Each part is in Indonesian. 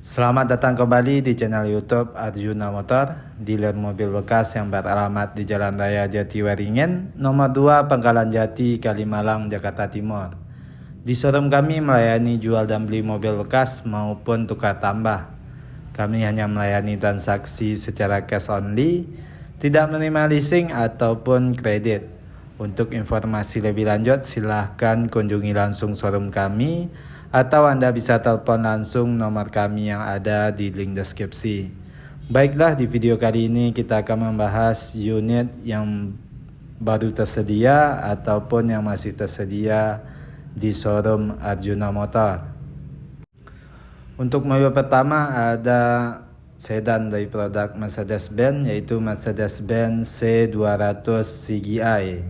Selamat datang kembali di channel YouTube Arjuna Motor, dealer mobil bekas yang beralamat di Jalan Raya Jatiwaringin, nomor 2 Pangkalan Jati, Kalimalang, Jakarta Timur. Di showroom kami melayani jual dan beli mobil bekas maupun tukar tambah. Kami hanya melayani transaksi secara cash only, tidak menerima leasing ataupun kredit. Untuk informasi lebih lanjut silahkan kunjungi langsung showroom kami, atau Anda bisa telepon langsung nomor kami yang ada di link deskripsi. Baiklah, di video kali ini kita akan membahas unit yang baru tersedia ataupun yang masih tersedia di showroom Arjuna Motor. Untuk mobil pertama ada sedan dari produk Mercedes-Benz, yaitu Mercedes-Benz C200 CGI.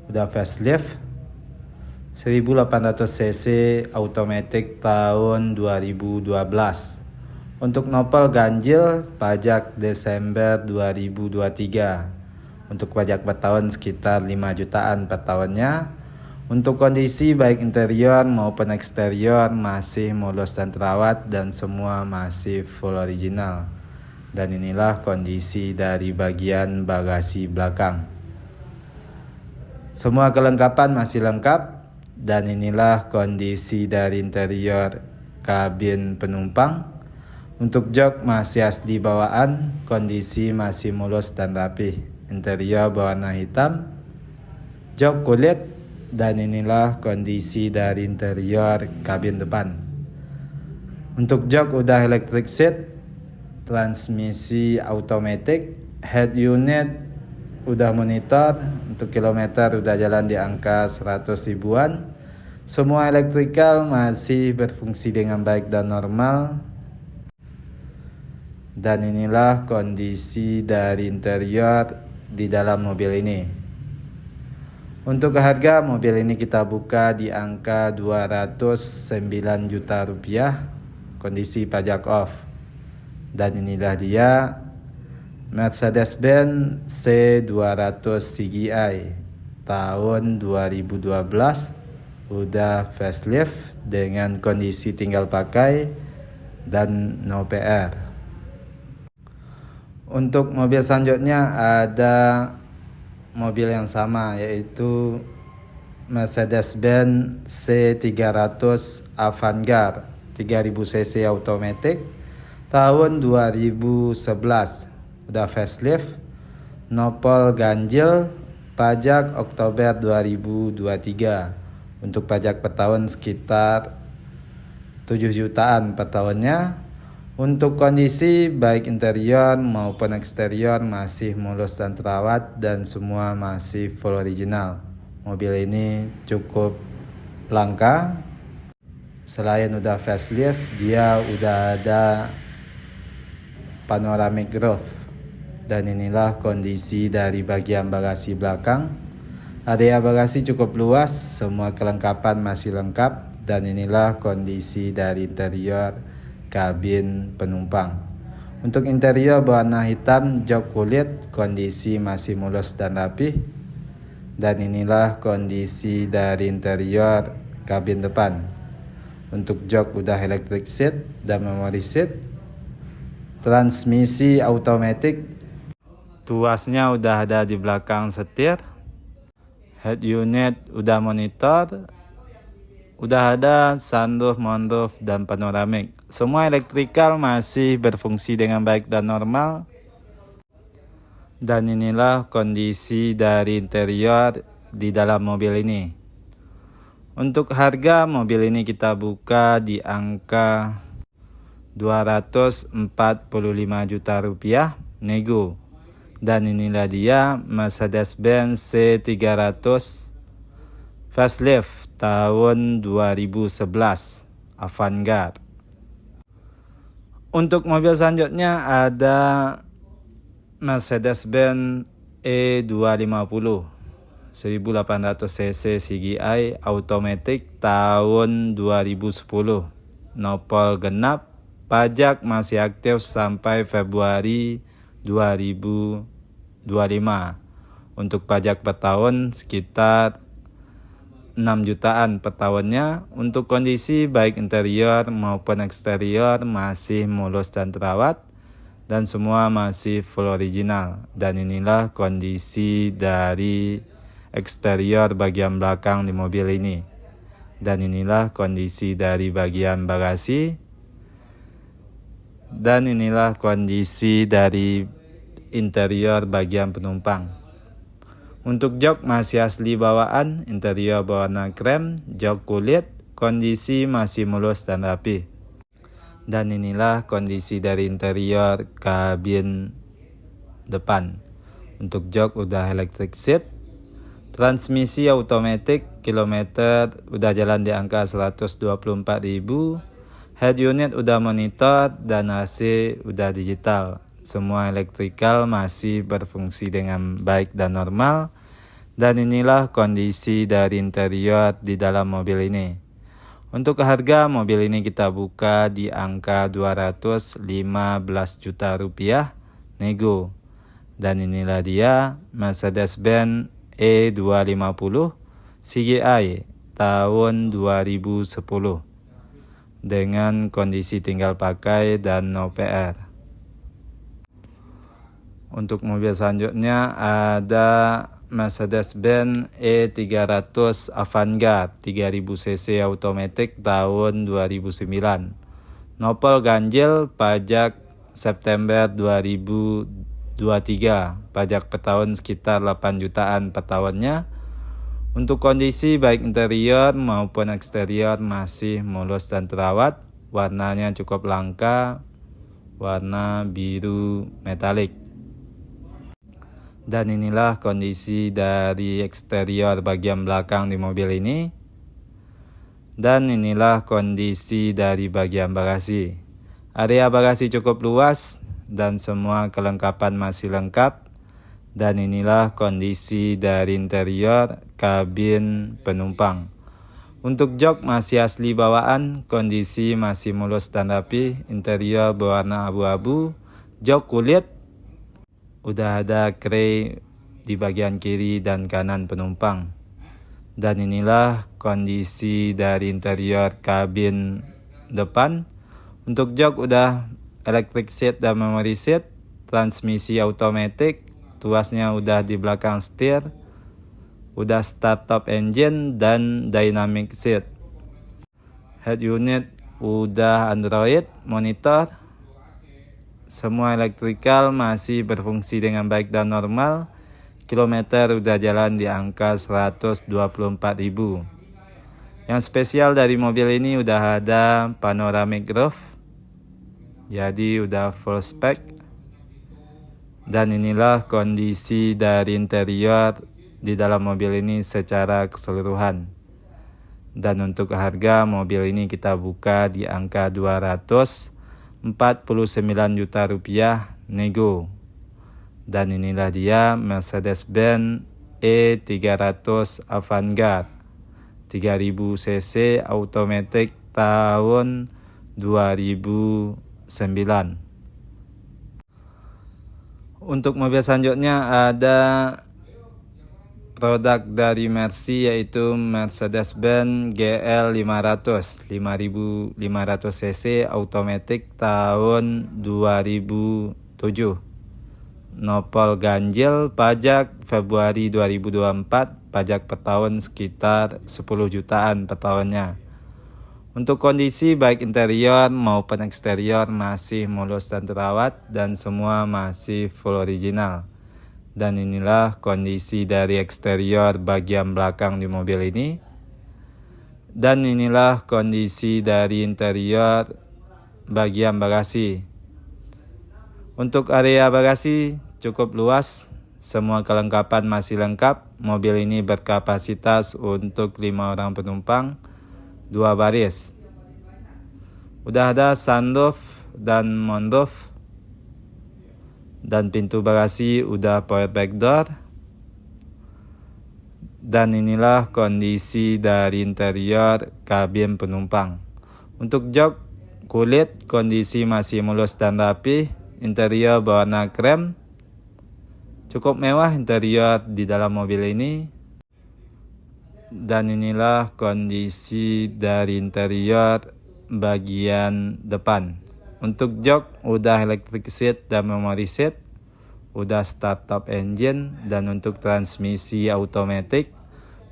Udah facelift, 1800 cc automatic tahun 2012. Untuk nopel ganjil, pajak Desember 2023. Untuk pajak per tahun sekitar 5 jutaan per tahunnya. Untuk kondisi baik interior maupun eksterior masih mulus dan terawat dan semua masih full original. Dan inilah kondisi dari bagian bagasi belakang. Semua kelengkapan masih lengkap. Dan inilah kondisi dari interior kabin penumpang. Untuk jok masih asli bawaan, kondisi masih mulus dan rapi. Interior berwarna hitam, jok kulit, dan inilah kondisi dari interior kabin depan. Untuk jok udah electric seat, transmisi automatic, head unit udah monitor, untuk kilometer udah jalan di angka 100 ribuan. Semua elektrikal masih berfungsi dengan baik dan normal. Dan inilah kondisi dari interior di dalam mobil ini. Untuk harga mobil ini kita buka di angka 209 juta rupiah, kondisi pajak off. Dan inilah dia Mercedes-Benz C200 CGI tahun 2012, udah facelift dengan kondisi tinggal pakai dan no PR. Untuk mobil selanjutnya ada mobil yang sama, yaitu Mercedes-Benz C300 Avantgarde 3000 cc automatic tahun 2011. Udah facelift, nopol ganjil, pajak Oktober 2023. Untuk pajak per tahun sekitar 7 jutaan per tahunnya. Untuk kondisi baik interior maupun eksterior masih mulus dan terawat dan semua masih full original. Mobil ini cukup langka. Selain udah facelift, dia udah ada panoramic roof. Dan inilah kondisi dari bagian bagasi belakang. Area bagasi cukup luas, semua kelengkapan masih lengkap. Dan inilah kondisi dari interior kabin penumpang. Untuk interior berwarna hitam, jok kulit, kondisi masih mulus dan rapi. Dan inilah kondisi dari interior kabin depan. Untuk jok udah electric seat dan memory seat. Transmisi automatic, tuasnya udah ada di belakang setir. Head unit udah monitor, udah ada sunroof, moonroof, dan panoramik. Semua elektrikal masih berfungsi dengan baik dan normal. Dan inilah kondisi dari interior di dalam mobil ini. Untuk harga mobil ini kita buka di angka 245 juta rupiah nego. Dan inilah dia Mercedes-Benz C300 facelift tahun 2011 Avantgarde. Untuk mobil selanjutnya ada Mercedes-Benz E250 1800 cc CGI automatic tahun 2010. Nopol genap, pajak masih aktif sampai Februari 2025. Untuk pajak per tahun sekitar 6 jutaan per tahunnya. Untuk kondisi baik interior maupun eksterior masih mulus dan terawat, dan semua masih full original. Dan inilah kondisi dari eksterior bagian belakang di mobil ini. Dan inilah kondisi dari bagian bagasi. Dan inilah kondisi dari interior bagian penumpang. Untuk jok masih asli bawaan, interior berwarna krem, jok kulit, kondisi masih mulus dan rapi. Dan inilah kondisi dari interior kabin depan. Untuk jok udah electric seat, transmisi otomatis, kilometer udah jalan di angka 124.000, head unit udah monitor, dan AC udah digital. Semua elektrikal masih berfungsi dengan baik dan normal. Dan inilah kondisi dari interior di dalam mobil ini. Untuk harga mobil ini kita buka di angka 215 juta rupiah nego. Dan inilah dia Mercedes-Benz E250 CGI tahun 2010 dengan kondisi tinggal pakai dan no PR. Untuk mobil selanjutnya ada Mercedes-Benz E300 Avantgarde 3000 cc automatic tahun 2009. Nopol ganjil, pajak September 2023. Pajak per tahun sekitar 8 jutaan per tahunnya. Untuk kondisi baik interior maupun eksterior masih mulus dan terawat. Warnanya cukup langka, warna biru metalik. Dan inilah kondisi dari eksterior bagian belakang di mobil ini. Dan inilah kondisi dari bagian bagasi. Area bagasi cukup luas dan semua kelengkapan masih lengkap. Dan inilah kondisi dari interior kabin penumpang. Untuk jok masih asli bawaan, kondisi masih mulus dan rapi. Interior berwarna abu-abu, jok kulit. Udah ada kray di bagian kiri dan kanan penumpang. Dan inilah kondisi dari interior kabin depan. Untuk jok udah electric seat dan memory seat, transmisi otomatis, tuasnya udah di belakang setir, udah start top engine dan dynamic seat. Head unit udah Android monitor. Semua elektrikal masih berfungsi dengan baik dan normal. Kilometer udah jalan di angka 124.000. Yang spesial dari mobil ini udah ada panoramic roof. Jadi udah full spec. Dan inilah kondisi dari interior di dalam mobil ini secara keseluruhan. Dan untuk harga mobil ini kita buka di angka 249 juta rupiah nego. Dan inilah dia Mercedes-Benz E300 Avantgarde 3000 cc automatic tahun 2009. Untuk mobil selanjutnya ada produk dari Mercy, yaitu Mercedes-Benz GL 500 5500 cc automatic tahun 2007. Nopol ganjil, pajak Februari 2024, pajak per tahun sekitar 10 jutaan per tahunnya. Untuk kondisi baik interior maupun eksterior masih mulus dan terawat dan semua masih full original. Dan inilah kondisi dari eksterior bagian belakang di mobil ini. Dan inilah kondisi dari interior bagian bagasi. Untuk area bagasi cukup luas, semua kelengkapan masih lengkap. Mobil ini berkapasitas untuk 5 orang penumpang, 2 baris. Udah ada sunroof dan moonroof. Dan pintu bagasi udah power back door. Dan inilah kondisi dari interior kabin penumpang. Untuk jok kulit, kondisi masih mulus dan rapi. Interior berwarna krem. Cukup mewah interior di dalam mobil ini. Dan inilah kondisi dari interior bagian depan. Untuk jok udah electric seat dan memory seat, udah start top engine, dan untuk transmisi automatic,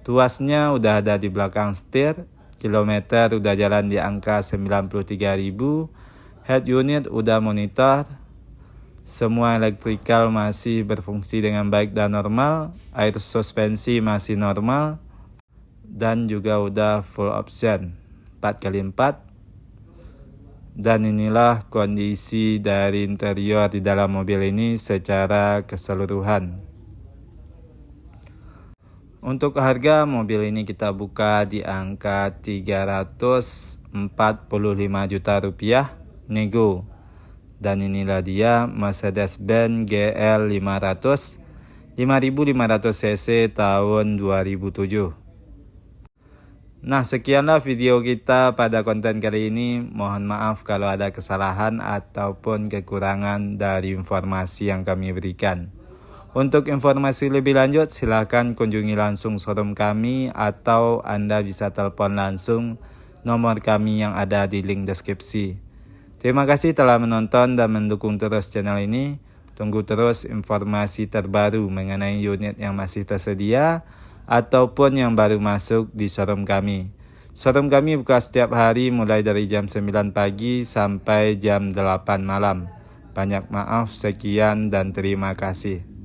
tuasnya udah ada di belakang setir, kilometer udah jalan di angka 93.000, head unit udah monitor, semua elektrikal masih berfungsi dengan baik dan normal, air suspensi masih normal, dan juga udah full option 4x4. Dan inilah kondisi dari interior di dalam mobil ini secara keseluruhan. Untuk harga mobil ini kita buka di angka 345 juta rupiah nego. Dan inilah dia Mercedes-Benz GL 500 5500 cc tahun 2007. Nah, sekianlah video kita pada konten kali ini. Mohon maaf kalau ada kesalahan ataupun kekurangan dari informasi yang kami berikan. Untuk informasi lebih lanjut, silakan kunjungi langsung showroom kami atau Anda bisa telepon langsung nomor kami yang ada di link deskripsi. Terima kasih telah menonton dan mendukung terus channel ini. Tunggu terus informasi terbaru mengenai unit yang masih tersedia ataupun yang baru masuk di showroom kami. Showroom kami buka setiap hari mulai dari jam 9 pagi sampai jam 8 malam. Banyak maaf, sekian dan terima kasih.